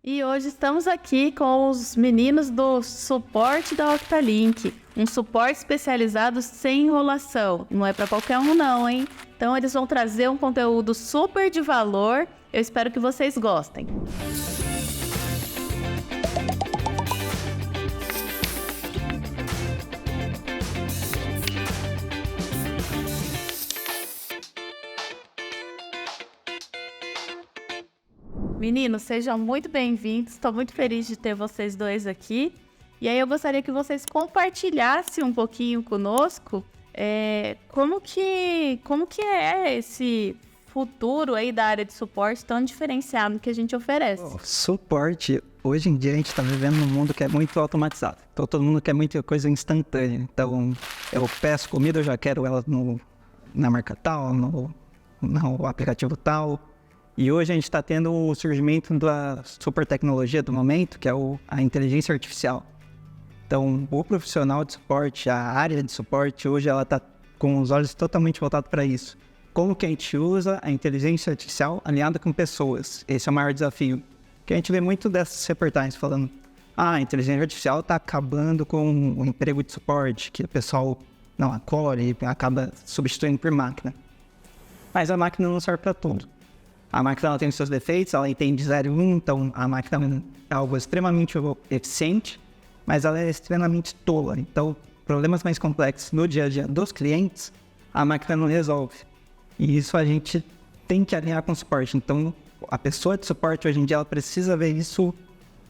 E hoje estamos aqui com os meninos do suporte da Octalink, um suporte especializado sem enrolação. Não é para qualquer um não, hein? Então eles vão trazer um conteúdo super de valor. Eu espero que vocês gostem. Meninos, sejam muito bem-vindos. Estou muito feliz de ter vocês dois aqui. E aí eu gostaria que vocês compartilhassem um pouquinho conosco como que é esse futuro aí da área de suporte tão diferenciado que a gente oferece. Suporte, hoje em dia a gente está vivendo num mundo que é muito automatizado. Então todo mundo quer muita coisa instantânea. Então eu peço comida, eu já quero ela na marca tal, no aplicativo tal. E hoje a gente está tendo o surgimento da super tecnologia do momento, que é a inteligência artificial. Então, o profissional de suporte, a área de suporte, hoje ela está com os olhos totalmente voltados para isso. Como que a gente usa a inteligência artificial alinhada com pessoas? Esse é o maior desafio. Que a gente vê muito dessas reportagens falando a inteligência artificial está acabando com o emprego de suporte, que o pessoal não acolhe e acaba substituindo por máquina. Mas a máquina não serve para tudo. A máquina ela tem os seus defeitos, ela entende 0 e 1, então a máquina é algo extremamente eficiente, mas ela é extremamente tola. Então, problemas mais complexos no dia a dia dos clientes, a máquina não resolve. E isso a gente tem que alinhar com o suporte. Então, a pessoa de suporte hoje em dia, ela precisa ver isso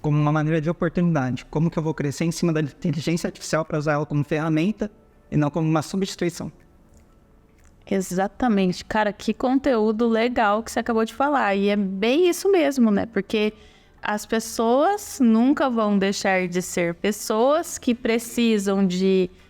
como uma maneira de oportunidade. Como que eu vou crescer em cima da inteligência artificial para usar ela como ferramenta e não como uma substituição. Exatamente, cara, que conteúdo legal que você acabou de falar, e é bem isso mesmo, né, porque as pessoas nunca vão deixar de ser pessoas que precisam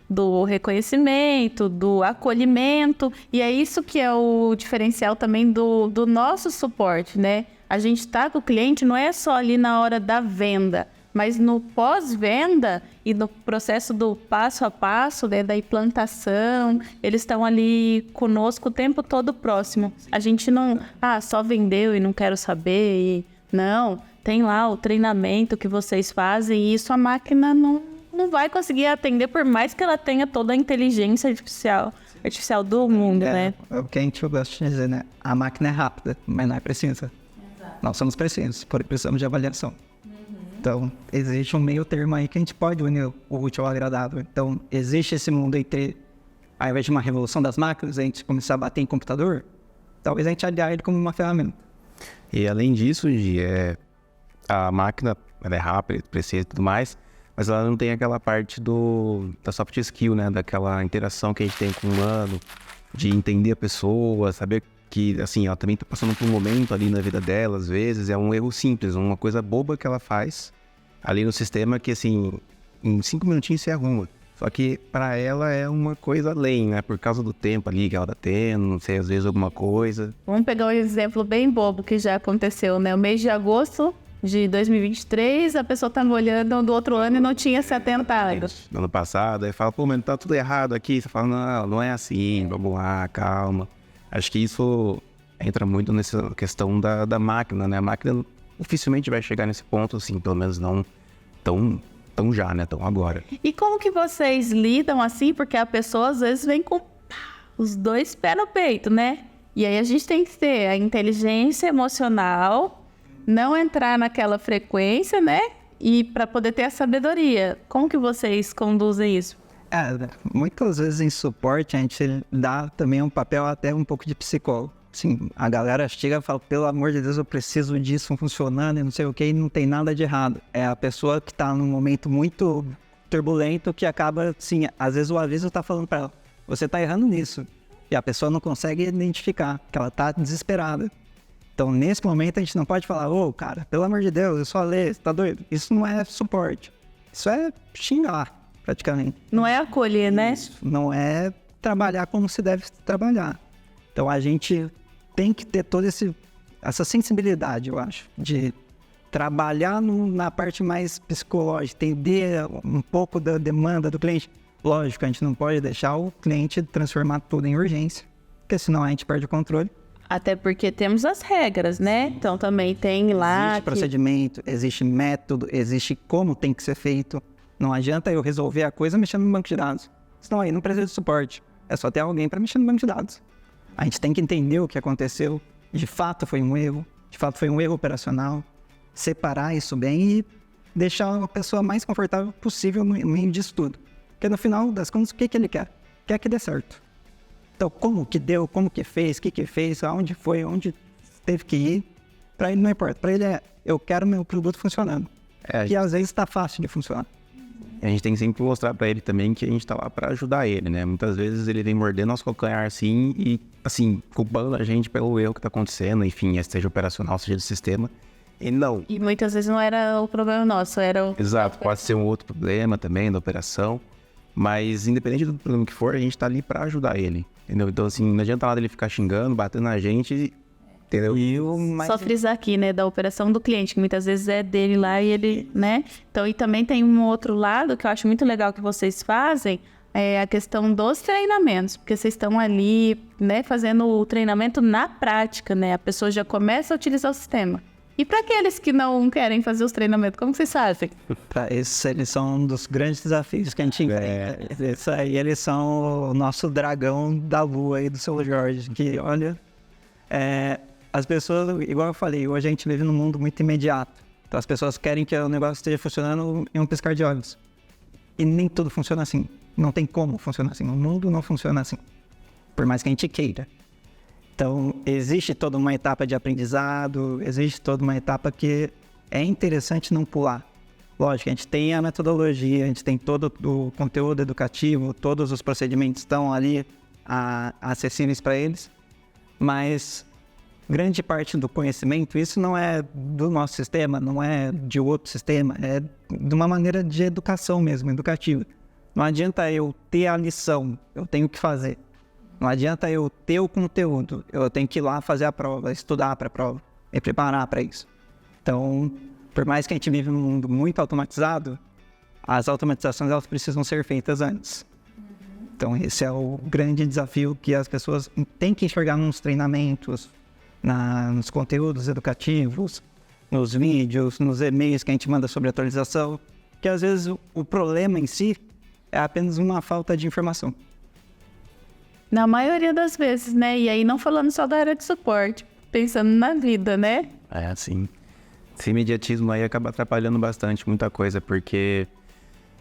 do reconhecimento, do acolhimento, e é isso que é o diferencial também do nosso suporte, né, a gente tá com o cliente não é só ali na hora da venda, mas no pós-venda e no processo do passo a passo, né, da implantação, eles estão ali conosco o tempo todo próximo. A gente não, só vendeu e não quero saber. Não, tem lá o treinamento que vocês fazem e isso a máquina não vai conseguir atender, por mais que ela tenha toda a inteligência artificial do mundo, né? É o que a gente gosta de dizer, né? A máquina é rápida, mas não é precisa. Exato. Nós somos precisos, porém precisamos de avaliação. Então, existe um meio termo aí que a gente pode unir o útil ao agradável. Então, existe esse mundo entre, ao invés de uma revolução das máquinas, a gente começar a bater em computador, talvez a gente aliar ele como uma ferramenta. E além disso, a máquina ela é rápida, precisa e tudo mais, mas ela não tem aquela parte da soft skill, né? Daquela interação que a gente tem com o humano, de entender a pessoa, saber que, assim, ela também tá passando por um momento ali na vida dela, às vezes, é um erro simples, uma coisa boba que ela faz ali no sistema que, assim, em 5 minutinhos você arruma. Só que para ela é uma coisa além, né? Por causa do tempo ali que ela tá tendo, não sei, às vezes alguma coisa. Vamos pegar um exemplo bem bobo que já aconteceu, né? O mês de agosto de 2023, a pessoa tava olhando do outro ano e não tinha 70 anos. No ano passado, aí fala, pô, mas tá tudo errado aqui. Você fala, não é assim, vamos lá, calma. Acho que isso entra muito nessa questão da máquina, né? A máquina dificilmente vai chegar nesse ponto, assim, pelo menos não tão já, né? Tão agora. E como que vocês lidam assim? Porque a pessoa às vezes vem com os 2 pés no peito, né? E aí a gente tem que ter a inteligência emocional, não entrar naquela frequência, né? E para poder ter a sabedoria. Como que vocês conduzem isso? Muitas vezes em suporte a gente dá também um papel até um pouco de psicólogo. Assim, a galera chega e fala, pelo amor de Deus, eu preciso disso funcionando e não sei o que, e não tem nada de errado. É a pessoa que está num momento muito turbulento que acaba, assim, às vezes o aviso está falando para ela, você está errando nisso. E a pessoa não consegue identificar, que ela está desesperada. Então, nesse momento, a gente não pode falar, cara, pelo amor de Deus, eu só leio, você tá doido? Isso não é suporte. Isso é xingar, praticamente. Não é acolher, né? Isso não é trabalhar como se deve trabalhar. Então, a gente tem que ter toda essa sensibilidade, eu acho, de trabalhar na parte mais psicológica, entender um pouco da demanda do cliente. Lógico, a gente não pode deixar o cliente transformar tudo em urgência, porque senão a gente perde o controle. Até porque temos as regras, né? Então também tem lá... Existe procedimento, existe método, existe como tem que ser feito. Não adianta eu resolver a coisa mexendo no banco de dados. Senão aí não precisa de suporte. É só ter alguém para mexer no banco de dados. A gente tem que entender o que aconteceu. De fato foi um erro. De fato foi um erro operacional. Separar isso bem e deixar a pessoa mais confortável possível no meio disso tudo. Porque no final das contas, o que ele quer? Quer que dê certo. Então, como que deu, como que fez, o que fez, aonde foi, onde teve que ir, para ele não importa. Para ele eu quero meu produto funcionando. Que às vezes está fácil de funcionar. A gente tem que sempre mostrar para ele também que a gente tá lá para ajudar ele, né? Muitas vezes ele vem morder nosso calcanhar assim e, assim, culpando a gente pelo erro que tá acontecendo, enfim, seja operacional, seja do sistema. E não. E muitas vezes não era o problema nosso, era o... Exato, pode ser um outro problema também da operação. Mas, independente do problema que for, a gente tá ali para ajudar ele, entendeu? Então, assim, não adianta nada ele ficar xingando, batendo na gente, entendeu? Só frisar aqui, né, da operação do cliente, que muitas vezes é dele lá e ele, né? Então, e também tem um outro lado que eu acho muito legal que vocês fazem, é a questão dos treinamentos, porque vocês estão ali, né, fazendo o treinamento na prática, né? A pessoa já começa a utilizar o sistema. E para aqueles que não querem fazer os treinamentos, como vocês fazem? Eles são um dos grandes desafios que a gente enfrenta. Isso aí, eles são o nosso dragão da lua aí do seu Jorge, que, olha, as pessoas, igual eu falei, hoje a gente vive num mundo muito imediato. Então as pessoas querem que o negócio esteja funcionando em um piscar de olhos. E nem tudo funciona assim. Não tem como funcionar assim. O mundo não funciona assim. Por mais que a gente queira. Então, existe toda uma etapa de aprendizado, existe toda uma etapa que é interessante não pular. Lógico, a gente tem a metodologia, a gente tem todo o conteúdo educativo, todos os procedimentos estão ali acessíveis para eles, mas grande parte do conhecimento, isso não é do nosso sistema, não é de outro sistema, é de uma maneira de educação mesmo, educativa. Não adianta eu ter a lição, eu tenho que fazer. Não adianta eu ter o conteúdo, eu tenho que ir lá fazer a prova, estudar para a prova, me preparar para isso. Então, por mais que a gente vive num mundo muito automatizado, as automatizações elas precisam ser feitas antes. Então, esse é o grande desafio que as pessoas têm que enxergar nos treinamentos, nos conteúdos educativos, nos vídeos, nos e-mails que a gente manda sobre atualização, que às vezes o problema em si é apenas uma falta de informação. Na maioria das vezes, né? E aí não falando só da área de suporte, pensando na vida, né? É assim. Esse imediatismo aí acaba atrapalhando bastante muita coisa, porque,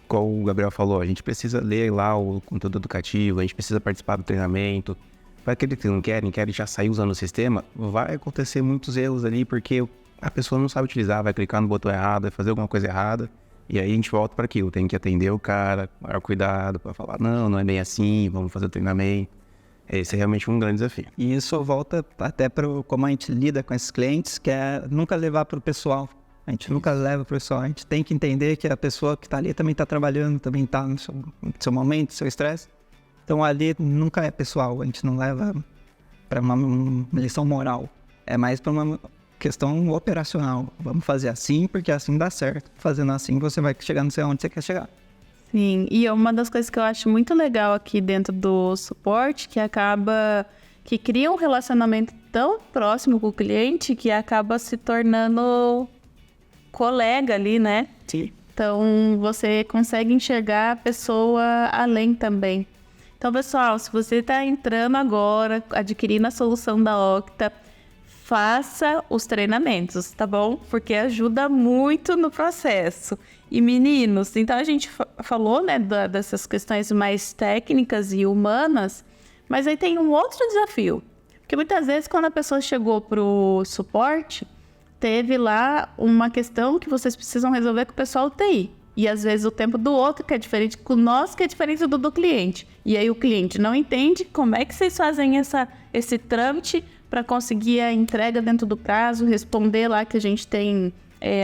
como o Gabriel falou, a gente precisa ler lá o conteúdo educativo, a gente precisa participar do treinamento. Para aqueles que não querem já sair usando o sistema, vai acontecer muitos erros ali, porque a pessoa não sabe utilizar, vai clicar no botão errado, vai fazer alguma coisa errada, e aí a gente volta para aquilo, tem que atender o cara, com maior cuidado, para falar, não é bem assim, vamos fazer o treinamento. Esse é realmente um grande desafio. E isso volta até para como a gente lida com esses clientes, que é nunca levar para o pessoal. A gente nunca leva para o pessoal. A gente tem que entender que a pessoa que está ali também está trabalhando, também está no seu momento, no seu estresse. Então ali nunca é pessoal. A gente não leva para uma lição moral. É mais para uma questão operacional. Vamos fazer assim porque assim dá certo. Fazendo assim você vai chegar não sei onde você quer chegar. Sim, e uma das coisas que eu acho muito legal aqui dentro do suporte, que cria um relacionamento tão próximo com o cliente, que acaba se tornando colega ali, né? Sim. Então, você consegue enxergar a pessoa além também. Então, pessoal, se você está entrando agora, adquirindo a solução da Octa, faça os treinamentos, tá bom? Porque ajuda muito no processo. E meninos, então a gente falou, né, dessas questões mais técnicas e humanas, mas aí tem um outro desafio. Porque muitas vezes quando a pessoa chegou pro suporte, teve lá uma questão que vocês precisam resolver com o pessoal TI. E às vezes o tempo do outro que é diferente com o nosso, que é diferente do cliente. E aí o cliente não entende como é que vocês fazem esse trâmite para conseguir a entrega dentro do prazo, responder lá que a gente tem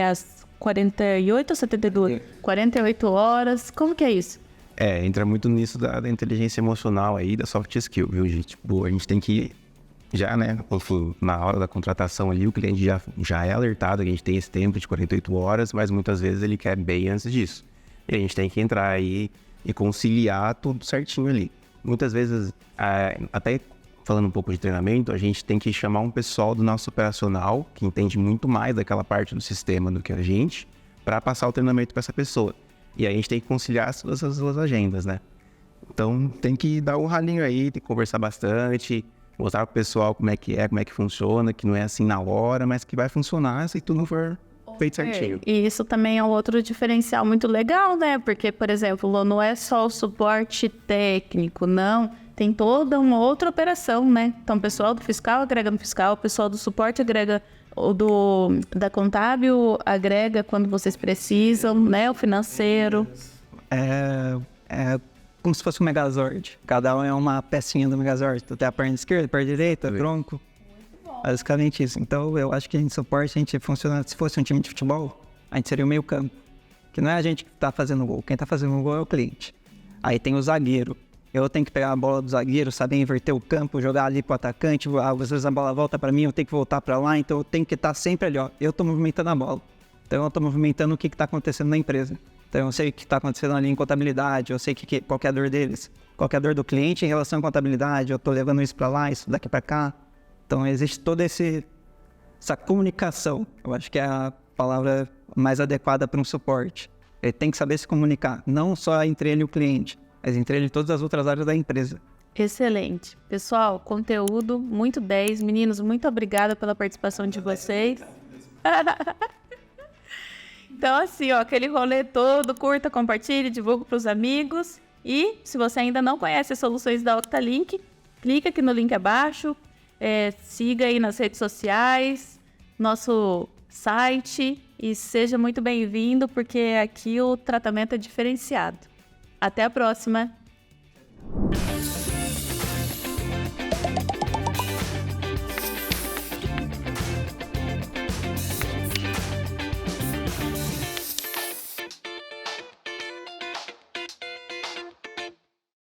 as 48 ou 72? 48 horas. Como que é isso? Entra muito nisso da inteligência emocional aí, da soft skill, viu, gente? Tipo, a gente tem que já, né, na hora da contratação ali, o cliente já é alertado que a gente tem esse tempo de 48 horas, mas muitas vezes ele quer bem antes disso. E a gente tem que entrar aí e conciliar tudo certinho ali. Muitas vezes, até falando um pouco de treinamento, a gente tem que chamar um pessoal do nosso operacional, que entende muito mais daquela parte do sistema do que a gente, para passar o treinamento para essa pessoa. E aí a gente tem que conciliar essas duas agendas, né? Então tem que dar um ralinho aí, tem que conversar bastante, mostrar pro pessoal como é que funciona, que não é assim na hora, mas que vai funcionar se tudo for feito certinho. E isso também é um outro diferencial muito legal, né? Porque, por exemplo, não é só o suporte técnico, não. Tem toda uma outra operação, né? Então, o pessoal do fiscal agrega no fiscal, o pessoal do suporte agrega, o da contábil agrega quando vocês precisam, né? O financeiro. É como se fosse um Megazord. Cada um é uma pecinha do Megazord. Tu tem a perna esquerda, a perna direita, tronco. Basicamente isso. Então, eu acho que a gente suporte, a gente funciona... Se fosse um time de futebol, a gente seria o meio campo. Que não é a gente que tá fazendo gol. Quem tá fazendo gol é o cliente. Aí tem o zagueiro. Eu tenho que pegar a bola do zagueiro, saber inverter o campo, jogar ali pro atacante. Às vezes a bola volta pra mim, eu tenho que voltar pra lá. Então, eu tenho que estar sempre ali, ó. Eu tô movimentando a bola. Então, eu tô movimentando o que tá acontecendo na empresa. Então, eu sei o que está acontecendo ali em contabilidade, eu sei qual que é a dor deles, qual que é a dor do cliente em relação à contabilidade, eu estou levando isso para lá, isso daqui para cá. Então, existe toda essa comunicação. Eu acho que é a palavra mais adequada para um suporte. Ele tem que saber se comunicar, não só entre ele e o cliente, mas entre ele e todas as outras áreas da empresa. Excelente. Pessoal, conteúdo muito 10. Meninos, muito obrigada pela participação de vocês. Então, assim, ó, aquele rolê todo, curta, compartilhe, divulga para os amigos. E, se você ainda não conhece as soluções da Octalink, clica aqui no link abaixo, siga aí nas redes sociais, nosso site, e seja muito bem-vindo, porque aqui o tratamento é diferenciado. Até a próxima!